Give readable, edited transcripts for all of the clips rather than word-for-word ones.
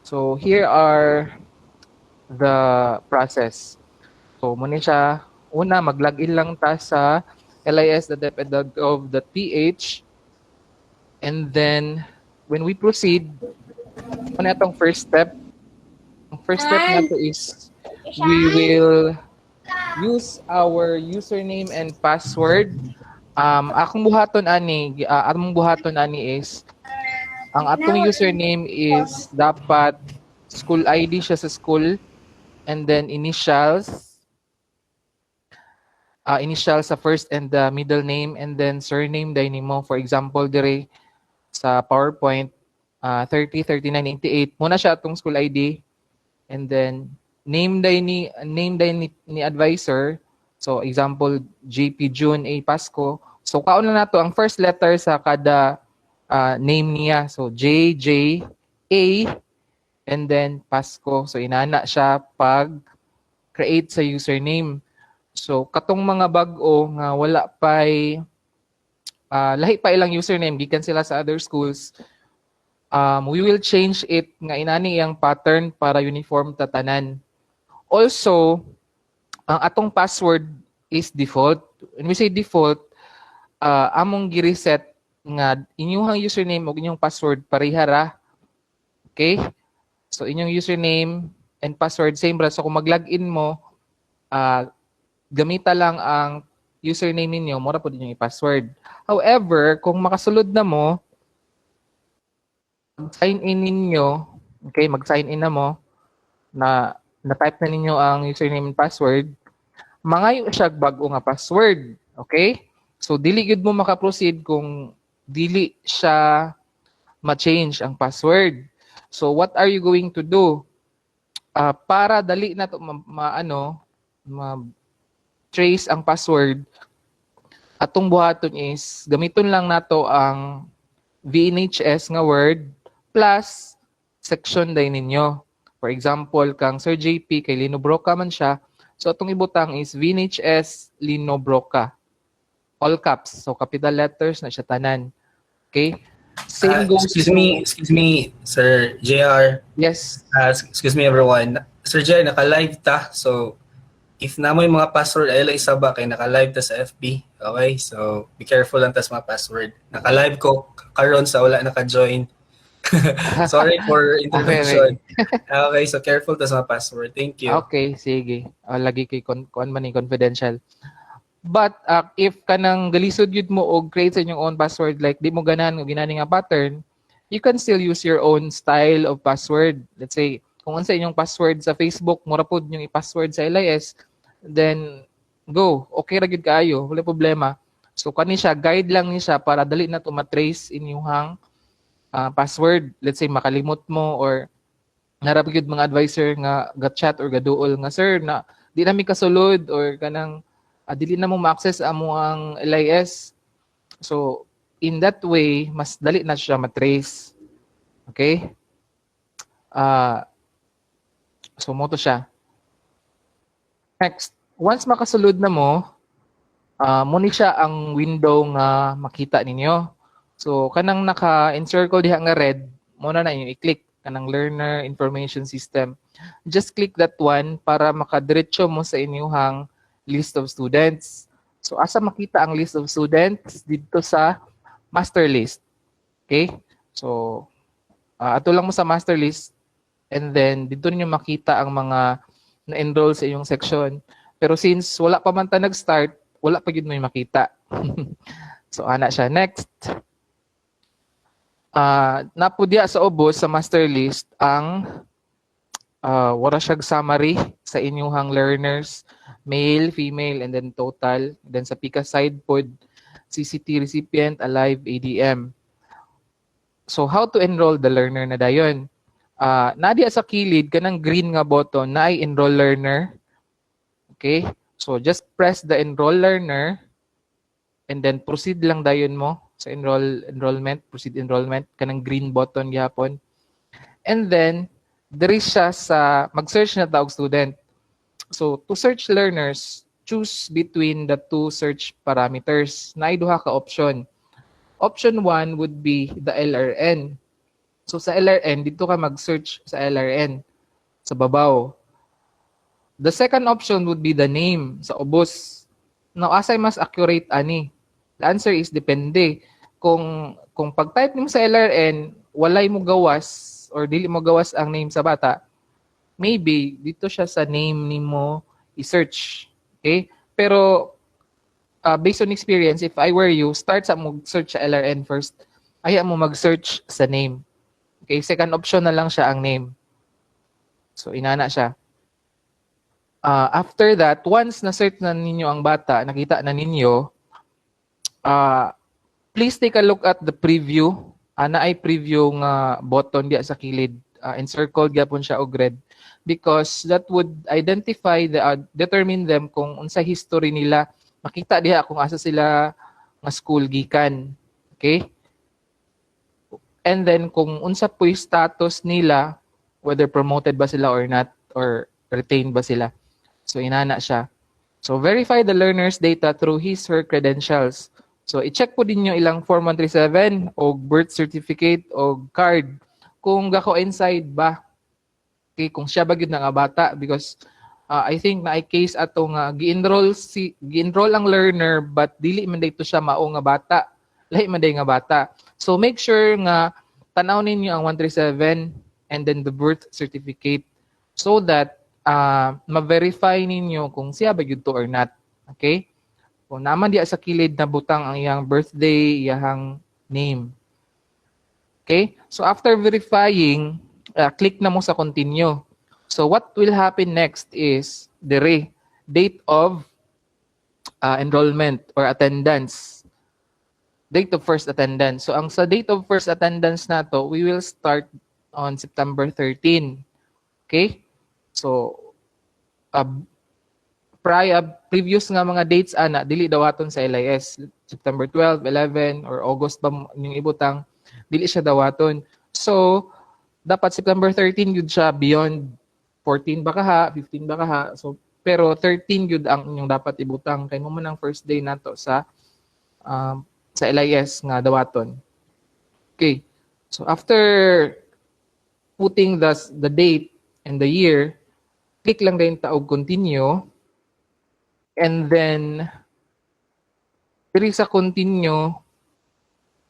So here are the process. So muna siya, una mag-login lang ta sa lis.deped.gov.ph, and then when we proceed, ano itong first step? Ang first step nato is we will use our username and password. Akong buhaton ani is ang atong username is dapat school ID siya sa school, and then initial sa first and the middle name, and then surname day nimo. For example, dire sa PowerPoint, 30, 39, 88 muna siya atong school ID, and then name day ni advisor. So example, JP June A Pasco. So kaon na nato ang first letter sa kada name niya. So J J A and then Pasco. So inana siya pag create sa username. So katong mga bag-o nga wala pay lahi pa ilang username gikan sila sa other schools, we will change it nga inani ang pattern para uniform tatanan. Also, ang atong password is default. When we say default, among gi-reset nga inyong username ug inyong password parehara. Okay? So inyong username and password same ra. So kung mag-login mo, gamita lang ang username ninyo, mura po din yung i-password. However, kung makasulod na mo, mag-sign in ninyo, okay, mag-sign in na mo, na-type na ninyo ang username and password, mangayo siya bago nga password, okay? So, dili yun mo makaproceed kung dili siya ma-change ang password. So, what are you going to do? Para dali na to trace ang password, atong buhaton is gamiton lang nato ang VNHS nga word plus section day ninyo. For example, kang Sir JP kay Lino Broca man siya, so atong ibutang is VNHS Lino Broca. All caps, so capital letters na siya tanan. Okay? Same goes Excuse me, Sir JR. Yes. Excuse me, everyone. Sir JR, naka-live ta. So, if na mo yung mga password, ay lang isa ba kay naka-live ta sa FB. Okay? So, be careful lang ta sa mga password. Naka-live ko karon sa wala naka-join. Sorry for interruption. Okay, so careful ta sa mga password. Thank you. Okay, sige. Lagi kay kuan man ni confidential. But if kanang galisod yun mo og create sa inyong own password, like di mo ganahan og ginani nga pattern, you can still use your own style of password. Let's say, kung unsa inyong password sa Facebook, mura pod yung i-password sa LIS, then go. Okay ra gyud kaayo, wala problema. So kani siya, guide lang ni siya para dali na to matrace inyong password. Let's say makalimot mo or narap gyud mga advisor nga ga-chat or gaduol nga, sir, na di na mi kasulod or kanang dili na mo ma-access amo ang LIS. So, in that way, mas dali na siya matrace. Okay? So, mo to siya. Next, once makasulod na mo, muni siya ang window nga makita ninyo. So, kanang naka-encircle diha nga red, muna na yung i-click kanang learner information system. Just click that one para makadiretso mo sa inyong list of students. So, asa makita ang list of students? Dito sa master list. Okay? So, ato lang mo sa master list, and then dito ninyo makita ang mga na-enroll sa inyong section. Pero since wala pa man ta nag-start, wala pa yun mo yung makita. So, ana siya. Next. Napudya sa ubos sa master list ang wala siyang summary sa inyong learners, male, female, and then total. Then sa PICA side pod, CCT recipient, alive, ADM. So how to enroll the learner na dayon? Nadiya sa kilid, kanang green nga button na ay enroll learner. Okay? So just press the enroll learner and then proceed lang dayon mo sa enrollment, proceed enrollment, kanang green button gyapon. And then diri siya sa mag-search na tawag student. So to search learners, choose between the two search parameters. Naay duha ka option. Option 1 would be the LRN. So sa LRN, dito ka mag-search sa LRN sa babaw. The second option would be the name sa ubos. Now, asay mas accurate ani? The answer is depende. Kung pag-type mo sa LRN, walay mo gawas or dili mo gawas ang name sa bata, maybe dito siya sa name nimo i-search. Okay? Pero based on experience, if I were you, start sa mo search sa LRN first. Aya mo mag-search sa name. Okay? Second option na lang siya ang name. So, inana siya. After that, once na-search na ninyo ang bata, nakita na ninyo, please take a look at the preview. Na ay preview nga button diya sa kilid. Encircled gyapon siya og red because that would identify determine them kung unsa history nila, makita diha kung asa sila nga school gikan. Okay? And then kung unsa po'y status nila, whether promoted ba sila or not, or retained ba sila. So inana siya. So verify the learner's data through his/her credentials. So i-check po din yung ilang Form 137 o birth certificate o card kung gako-inside ba. Okay, kung siya ba gyud nga bata because I think na ay case ato nga gi-enroll ang learner but dili man dayto siya mao nga bata. Lahi man day nga bata. So make sure nga tanaw ninyo ang 137 and then the birth certificate so that ma-verify ninyo kung siya ba gyud to or not. Okay? Kung naman diya sa kilid na butang ang iyang birthday, iyang name. Okay? So after verifying, click na mo sa continue. So what will happen next is the date of enrollment or attendance. Date of first attendance. So ang sa date of first attendance nato, we will start on September 13. Okay? So previous nga mga dates ana dili dawaton sa LIS. September 12, 11 or August ba yung ibutang dili siya dawaton. So dapat September 13 yun siya beyond 14 ba kaha, 15 ba kaha. So pero 13 yun ang inyong dapat ibutang kay mo man ang first day nato sa LIS nga dawaton. Okay. So after putting the date and the year, click lang din taog continue. And then diri sa continue,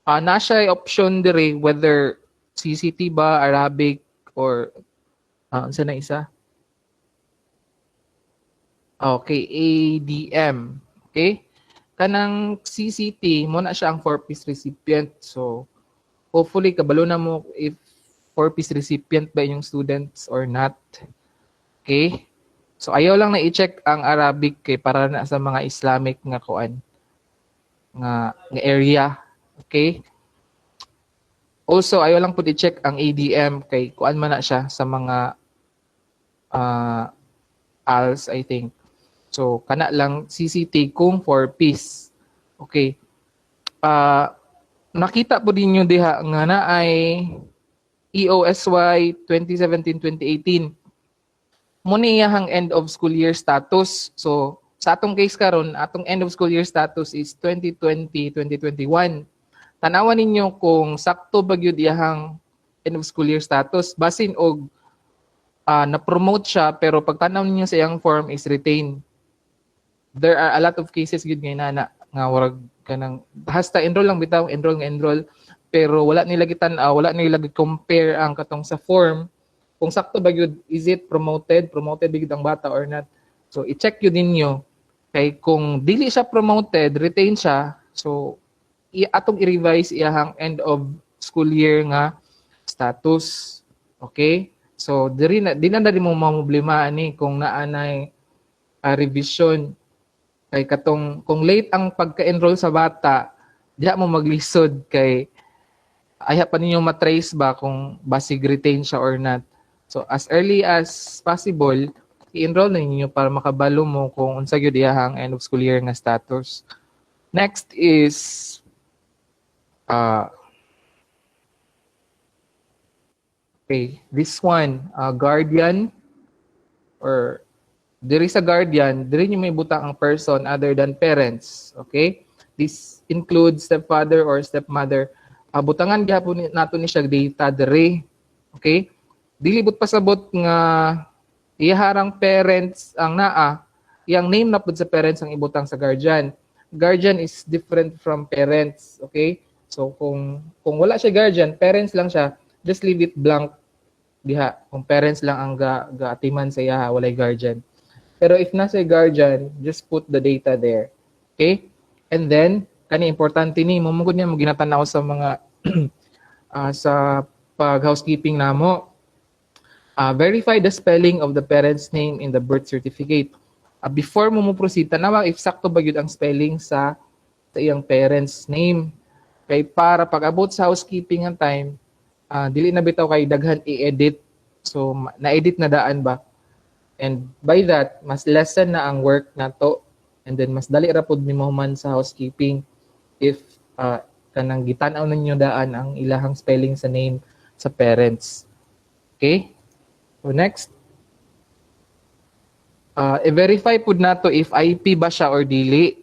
na siya option diri whether CCT ba, Arabic, or sa na isa? Okay, ADM. Okay? Kanang CCT, mo na siya ang 4-piece recipient. So, hopefully, kabalo na mo if 4-piece recipient ba yung students or not. Okay? So, ayaw lang na i-check ang Arabic kay para na sa mga Islamic nga kuan nga area. Okay? Also, ayaw lang po i-check ang ADM kay kuan man na siya sa mga ALS, I think. So, kana lang CCT kung 4-piece. Okay. Nakita po din nyo diha nga na ay EOSY 2017-2018. Muna iyahang end of school year status. So, sa atong case karon, atong end of school year status is 2020-2021. Tanawan ninyo kung sakto ba gyud iyahang end of school year status basin og na-promote siya pero pagtanaw ninyo sa iyang form is retained. There are a lot of cases gyud nga warag kanang hasta enroll lang bitaw, enroll pero wala nila wala nila compare ang katong sa form kung sakto ba gyud, is it promoted bigud ang bata or not. So i-check yun ninyo kay kung dili siya promoted, retain siya, so atong i-revise iyahang end of school year nga status. Okay? So di na mo mamoblema ani kung naanay revision kay katong kung late ang pagka-enroll sa bata, diha mo maglisod kay aya pa ninyo matrace ba kung basig retain siya or not. So as early as possible, i-enroll na ninyo para makabalo mo kung unsa gyud iyahang end of school year nga status. Next is okay, this one, guardian or diri sa guardian, diri nyo may butang ang person other than parents. Okay? This includes stepfather or stepmother. butangan gyapon nato ni siya data dere. Okay? Dilibot pasabot nga iharang parents ang naa, yang name na pud sa parents ang ibutang sa guardian. Guardian is different from parents, okay? So kung wala siya guardian, parents lang siya, just leave it blank diha. Kung parents lang ang gaatiman sa iya, walay guardian. Pero if nasa guardian, just put the data there. Okay? And then kani importante ni mo mugod niya mo ginatanaw sa mga sa pag housekeeping namo. Verify the spelling of the parent's name in the birth certificate. Before mo proceed, tanawa if sakto ba yun ang spelling sa iyang parent's name. Kay para pag abot sa housekeeping ang time, dili na bitaw kay daghan i-edit. So na-edit na daan ba? And by that, mas lessen na ang work nato, and then mas dali ra pud nimo man sa housekeeping if kanang gitan-aw ninyo daan ang ilahang spelling sa name sa parents. Okay? So next, i-verify pud nato if IP ba siya or dili.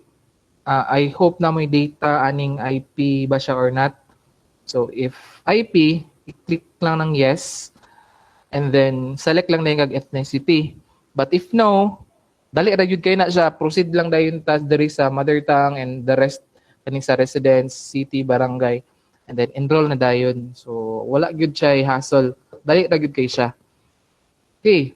I hope na may data aning IP ba siya or not. So if IP, i-click lang ng yes, and then select lang na yung ethnicity. But if no, dali ra gyud kay na siya, proceed lang dayon ta diri sa mother tongue and the rest kaning sa residence, city, barangay, and then enroll na dayon. So wala gyud siya hassle, dali ra gyud kay siya. Okay.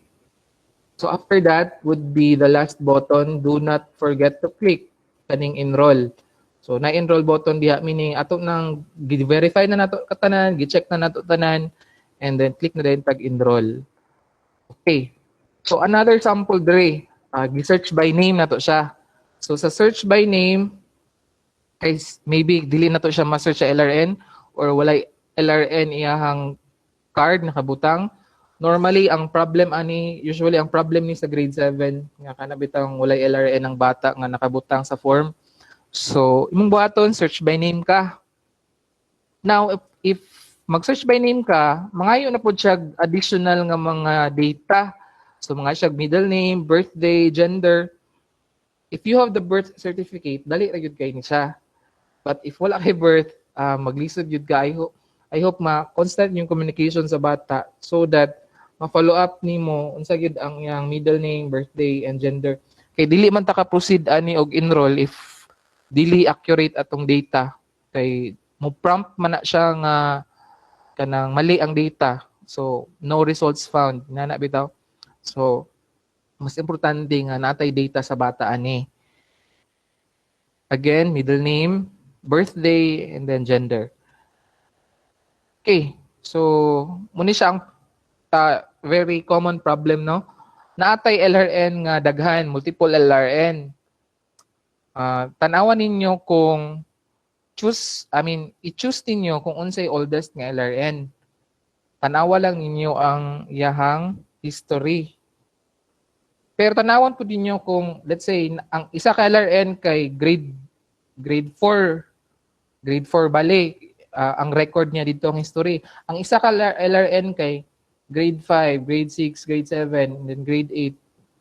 So after that would be the last button, do not forget to click kaning enroll. So na-enroll button diha meaning ato nang gi-verify na nato katanan, gi-check na nato tanan, and then click na din tag-enroll. Okay. So another sample dire, gi-search by name nato siya. So sa search by name, guys, maybe dili nato siya ma-search sa LRN or walay LRN iyahang card nakabutang. Normally ang problem usually ang problem ni sa grade 7 nga kanabitang walay LRN ang bata nga nakabutang sa form. So imong buhaton search by name ka. Now if mag-search by name ka, mangayo na pud siya additional nga mga data. So mga siya middle name, birthday, gender. If you have the birth certificate, dali ra gyud kay ni siya. But if wala kay birth, maglisod yun ka. I hope constant yung communication sa bata so that ma-follow up nimo unsa gyud ang iyang middle name, birthday, and gender. Kay dili man ta ka proceed ani og enroll if dili accurate atong data. Kay mo prompt man na siya nga kanang mali ang data. So no results found. Nana bitaw. So mas importante nga natay data sa bata ani. Again, middle name, birthday, and then gender. Okay, so muna siya ang very common problem, no? Naatay LRN nga daghan, multiple LRN. Tanawan ninyo kung i-choose ninyo kung unsay oldest nga LRN. Tanawa lang ninyo ang iyahang history. Pero tanawan po ninyo kung, let's say, ang isa ka LRN kay grade 4 bali, ang record niya dito ang history. Ang isa ka LRN kay grade 5, grade 6, grade 7, and then grade 8.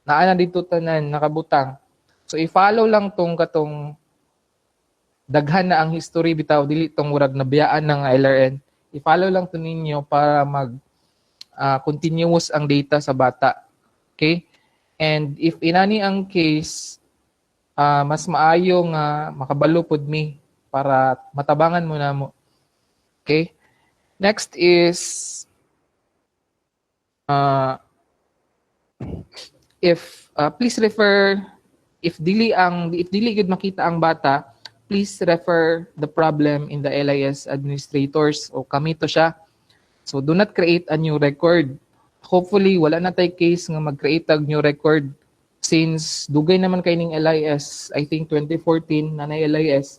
Naa na dito tanan, nakabutang. So i-follow lang katong daghan na ang history bitaw, dili tong murag nabiyaan ng LRN. I-follow lang to ninyo para continuous ang data sa bata. Okay? And if inani ang case, mas maayo nga makabalo pod mi para matabangan mo na mo. Okay? Next is please refer if dili gud makita ang bata, please refer the problem in the LIS administrators o kami to siya. So do not create a new record. Hopefully wala na tay case nga mag-create og new record since dugay naman kay ning LIS, I think 2014 na LIS.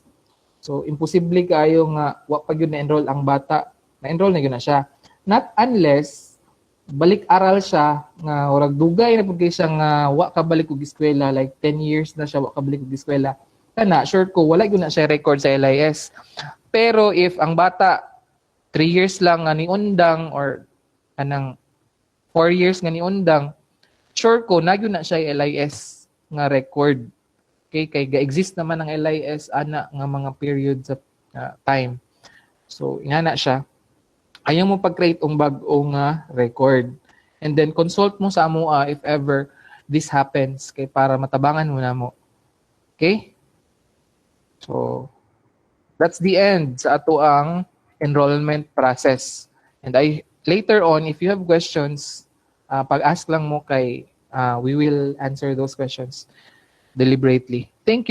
So imposible kayo nga wa pa gyud na-enroll ang bata. Na-enroll na gyud na siya. Not unless balik aral siya nga urag dugay na pud kay siya nga wa ka balik og eskwela, like 10 years na siya wa ka balik og eskwela. Kana sure ko wala gyud na siya record sa LIS. Pero if ang bata 3 years lang nga niundang or kanang 4 years nga niundang, sure ko na gyud na siya LIS nga record. Okay, kay ga-exist naman ang LIS ana nga mga periods of time. So, ingana siya. Ayaw mo pag-create ang bag-ong record. And then, consult mo sa AMUA if ever this happens kay para matabangan mo na mo. Okay? So, that's the end sa ato ang enrollment process. And later on, if you have questions, pag-ask lang mo kay, we will answer those questions deliberately. Thank you.